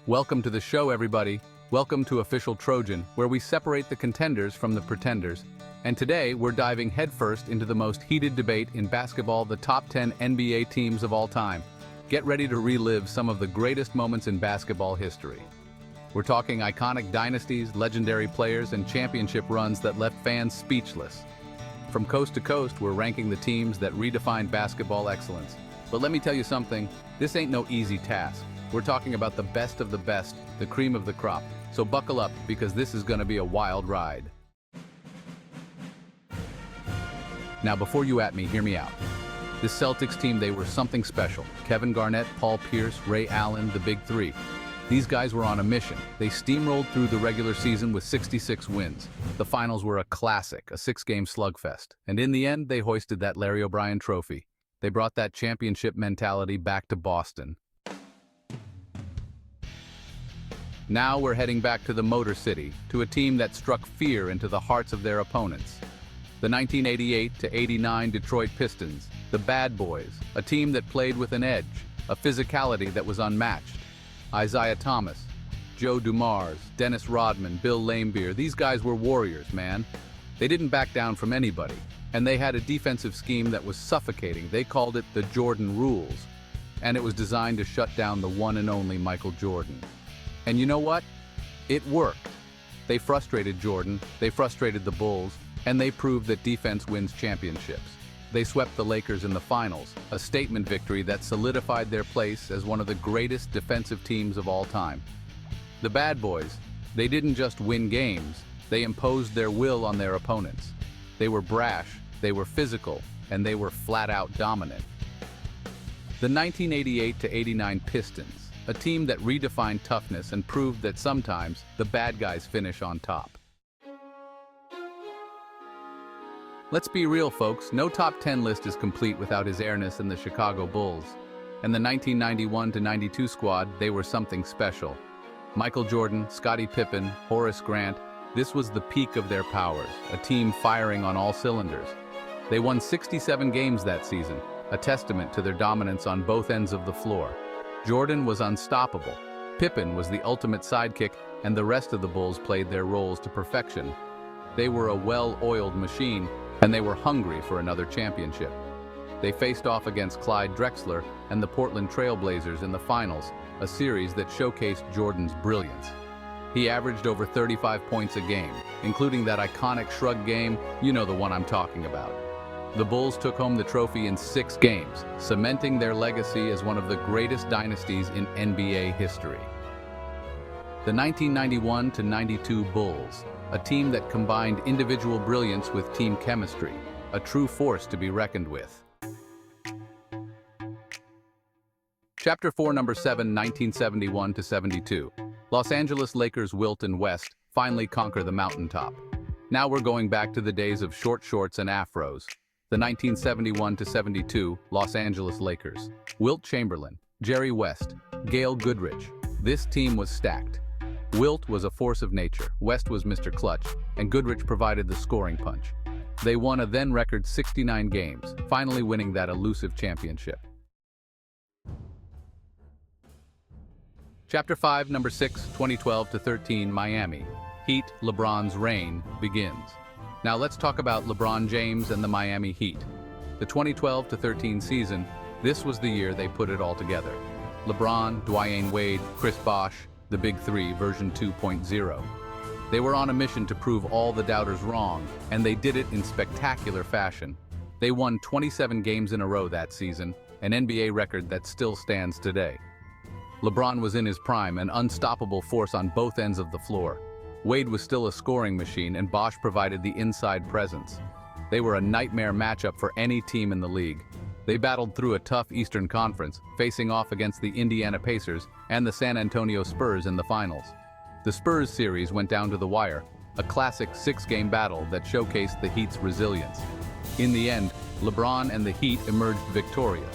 Welcome to the show, everybody. Welcome to Official Trojan, where we separate the contenders from the pretenders. And today, we're diving headfirst into the most heated debate in basketball, the top 10 NBA teams of all time. Get ready to relive some of the greatest moments in basketball history. We're talking iconic dynasties, legendary players, and championship runs that left fans speechless. From coast to coast, we're ranking the teams that redefined basketball excellence. But let me tell you something, this ain't no easy task. We're talking about the best of the best, the cream of the crop. So buckle up, because this is gonna be a wild ride. Now before you at me, hear me out. This Celtics team, they were something special. Kevin Garnett, Paul Pierce, Ray Allen, the Big Three. These guys were on a mission. They steamrolled through the regular season with 66 wins. The finals were a classic, a 6-game slugfest. And in the end, they hoisted that Larry O'Brien trophy. They brought that championship mentality back to Boston. Now we're heading back to the Motor City, to a team that struck fear into the hearts of their opponents. The 1988-89 Detroit Pistons, the Bad Boys, a team that played with an edge, a physicality that was unmatched. Isaiah Thomas, Joe Dumars, Dennis Rodman, Bill Laimbeer, these guys were warriors, man. They didn't back down from anybody, and they had a defensive scheme that was suffocating. They called it the Jordan Rules, and it was designed to shut down the one and only Michael Jordan. And you know what? It worked. They frustrated Jordan, they frustrated the Bulls, and they proved that defense wins championships. They swept the Lakers in the finals, a statement victory that solidified their place as one of the greatest defensive teams of all time. The Bad Boys, they didn't just win games, they imposed their will on their opponents. They were brash, they were physical, and they were flat-out dominant. The 1988-89 Pistons, a team that redefined toughness and proved that sometimes the bad guys finish on top. Let's be real, folks, no top 10 list is complete without his airness and the Chicago Bulls. And the 1991-92 squad, they were something special. Michael Jordan, Scottie Pippen, Horace Grant, this was the peak of their powers, a team firing on all cylinders. They won 67 games that season, a testament to their dominance on both ends of the floor. Jordan was unstoppable, Pippen was the ultimate sidekick, and the rest of the Bulls played their roles to perfection. They were a well-oiled machine, and they were hungry for another championship. They faced off against Clyde Drexler and the Portland Trail Blazers in the finals, a series that showcased Jordan's brilliance. He averaged over 35 points a game, including that iconic shrug game, you know the one I'm talking about. The Bulls took home the trophy in 6 games, cementing their legacy as one of the greatest dynasties in NBA history. The 1991-92 Bulls, a team that combined individual brilliance with team chemistry, a true force to be reckoned with. Chapter 4, Number 7, 1971-72. Los Angeles Lakers Wilt and West finally conquer the mountaintop. Now we're going back to the days of short shorts and afros. The 1971-72 Los Angeles Lakers. Wilt Chamberlain, Jerry West, Gail Goodrich. This team was stacked. Wilt was a force of nature, West was Mr. Clutch, and Goodrich provided the scoring punch. They won a then-record 69 games, finally winning that elusive championship. Chapter 5, Number 6, 2012-13 Miami. Heat, LeBron's reign begins. Now let's talk about LeBron James and the Miami Heat. The 2012-13 season, this was the year they put it all together. LeBron, Dwyane Wade, Chris Bosh, the Big Three version 2.0. They were on a mission to prove all the doubters wrong, and they did it in spectacular fashion. They won 27 games in a row that season, an NBA record that still stands today. LeBron was in his prime, an unstoppable force on both ends of the floor. Wade was still a scoring machine, and Bosh provided the inside presence. They were a nightmare matchup for any team in the league. They battled through a tough Eastern Conference, facing off against the Indiana Pacers and the San Antonio Spurs in the finals. The Spurs series went down to the wire, a classic 6-game battle that showcased the Heat's resilience. In the end, LeBron and the Heat emerged victorious,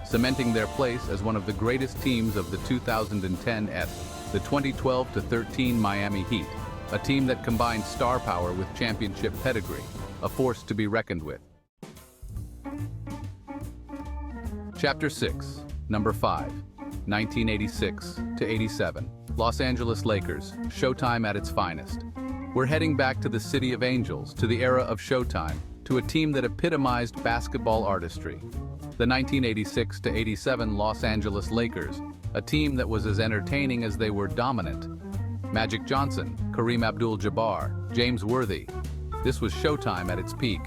cementing their place as one of the greatest teams of the 2010s, the 2012-13 Miami Heat, a team that combined star power with championship pedigree, a force to be reckoned with. Chapter 6, Number 5, 1986-87. Los Angeles Lakers, Showtime at its finest. We're heading back to the City of Angels, to the era of Showtime, to a team that epitomized basketball artistry. The 1986-87 Los Angeles Lakers, a team that was as entertaining as they were dominant. Magic Johnson, Kareem Abdul-Jabbar, James Worthy. This was Showtime at its peak.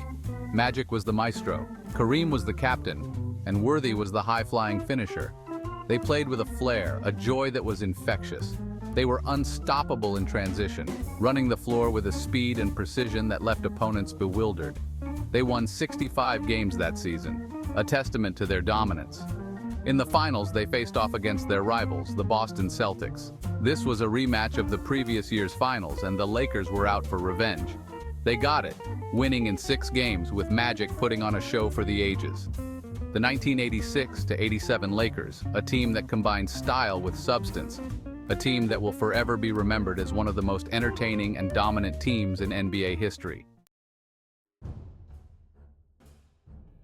Magic was the maestro, Kareem was the captain, and Worthy was the high-flying finisher. They played with a flair, a joy that was infectious. They were unstoppable in transition, running the floor with a speed and precision that left opponents bewildered. They won 65 games that season, a testament to their dominance. In the finals, they faced off against their rivals, the Boston Celtics. This was a rematch of the previous year's finals, and the Lakers were out for revenge. They got it, winning in 6 games with Magic putting on a show for the ages. The 1986-87 Lakers, a team that combined style with substance, a team that will forever be remembered as one of the most entertaining and dominant teams in NBA history.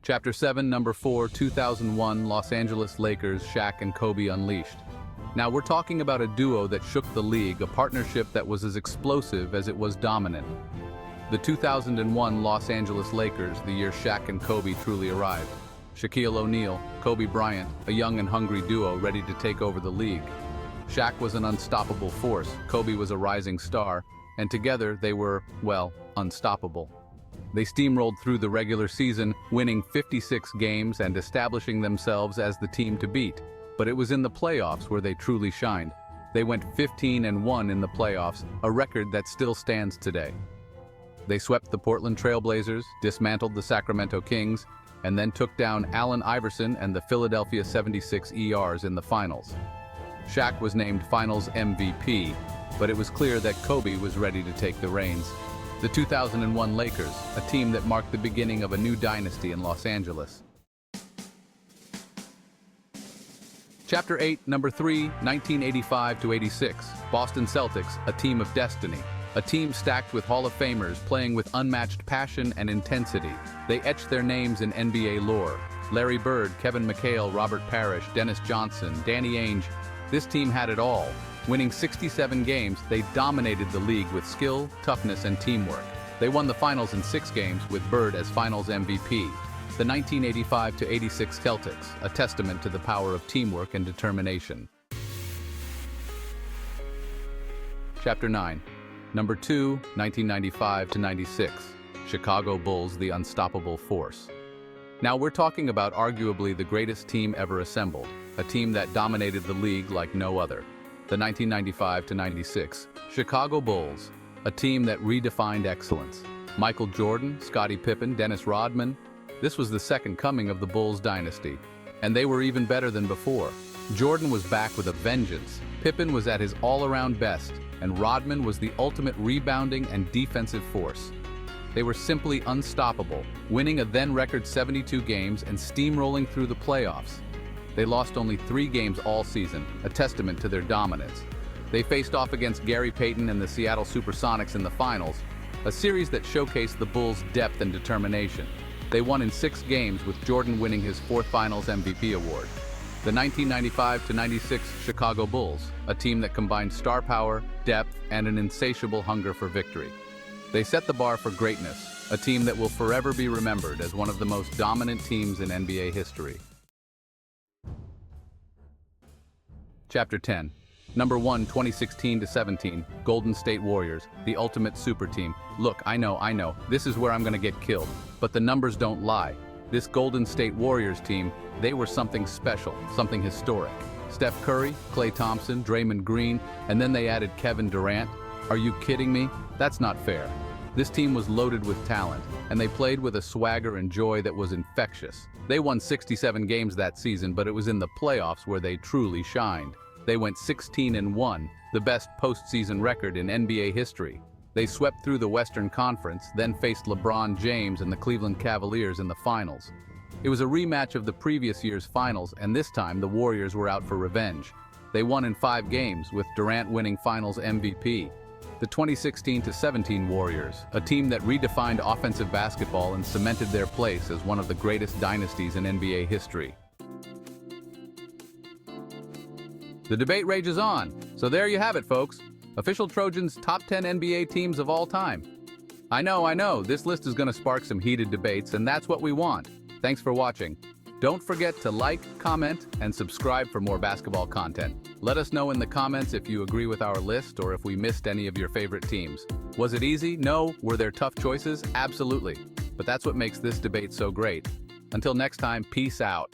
Chapter 7, Number 4, 2001 Los Angeles Lakers, Shaq and Kobe Unleashed. Now we're talking about a duo that shook the league, a partnership that was as explosive as it was dominant. The 2001 Los Angeles Lakers, the year Shaq and Kobe truly arrived. Shaquille O'Neal, Kobe Bryant, a young and hungry duo ready to take over the league. Shaq was an unstoppable force, Kobe was a rising star, and together they were, well, unstoppable. They steamrolled through the regular season, winning 56 games and establishing themselves as the team to beat. But it was in the playoffs where they truly shined. They went 15-1 in the playoffs, a record that still stands today. They swept the Portland Trail Blazers, dismantled the Sacramento Kings, and then took down Allen Iverson and the Philadelphia 76ers in the finals. Shaq was named Finals MVP, but it was clear that Kobe was ready to take the reins. The 2001 Lakers, a team that marked the beginning of a new dynasty in Los Angeles. Chapter 8, Number 3, 1985-86, Boston Celtics, a team of destiny. A team stacked with Hall of Famers playing with unmatched passion and intensity. They etched their names in NBA lore. Larry Bird, Kevin McHale, Robert Parrish, Dennis Johnson, Danny Ainge. This team had it all. Winning 67 games, they dominated the league with skill, toughness, and teamwork. They won the finals in 6 games with Bird as Finals MVP. The 1985-86 Celtics, a testament to the power of teamwork and determination. Chapter 9. Number 2, 1995-96, Chicago Bulls, the unstoppable force. Now we're talking about arguably the greatest team ever assembled, a team that dominated the league like no other. The 1995-96 Chicago Bulls, a team that redefined excellence. Michael Jordan, Scottie Pippen, Dennis Rodman. This was the second coming of the Bulls dynasty, and they were even better than before. Jordan was back with a vengeance, Pippen was at his all-around best, and Rodman was the ultimate rebounding and defensive force. They were simply unstoppable, winning a then-record 72 games and steamrolling through the playoffs. They lost only 3 games all season, a testament to their dominance. They faced off against Gary Payton and the Seattle Supersonics in the finals, a series that showcased the Bulls' depth and determination. They won in 6 games with Jordan winning his 4th Finals MVP award. The 1995-96 Chicago Bulls, a team that combined star power, depth, and an insatiable hunger for victory. They set the bar for greatness, a team that will forever be remembered as one of the most dominant teams in NBA history. Chapter 10. Number 1, 2016-17, Golden State Warriors, the ultimate super team. Look, I know, this is where I'm gonna get killed, but the numbers don't lie. This Golden State Warriors team, they were something special, something historic. Steph Curry, Klay Thompson, Draymond Green, and then they added Kevin Durant. Are you kidding me? That's not fair. This team was loaded with talent, and they played with a swagger and joy that was infectious. They won 67 games that season, but it was in the playoffs where they truly shined. They went 16-1, the best postseason record in NBA history. They swept through the Western Conference, then faced LeBron James and the Cleveland Cavaliers in the finals. It was a rematch of the previous year's finals, and this time the Warriors were out for revenge. They won in 5 games, with Durant winning Finals MVP. The 2016-17 Warriors, a team that redefined offensive basketball and cemented their place as one of the greatest dynasties in NBA history. The debate rages on. So there you have it, folks. Official Trojans' top 10 NBA teams of all time. I know, this list is going to spark some heated debates, and that's what we want. Thanks for watching. Don't forget to like, comment, and subscribe for more basketball content. Let us know in the comments if you agree with our list or if we missed any of your favorite teams. Was it easy? No. Were there tough choices? Absolutely. But that's what makes this debate so great. Until next time, peace out.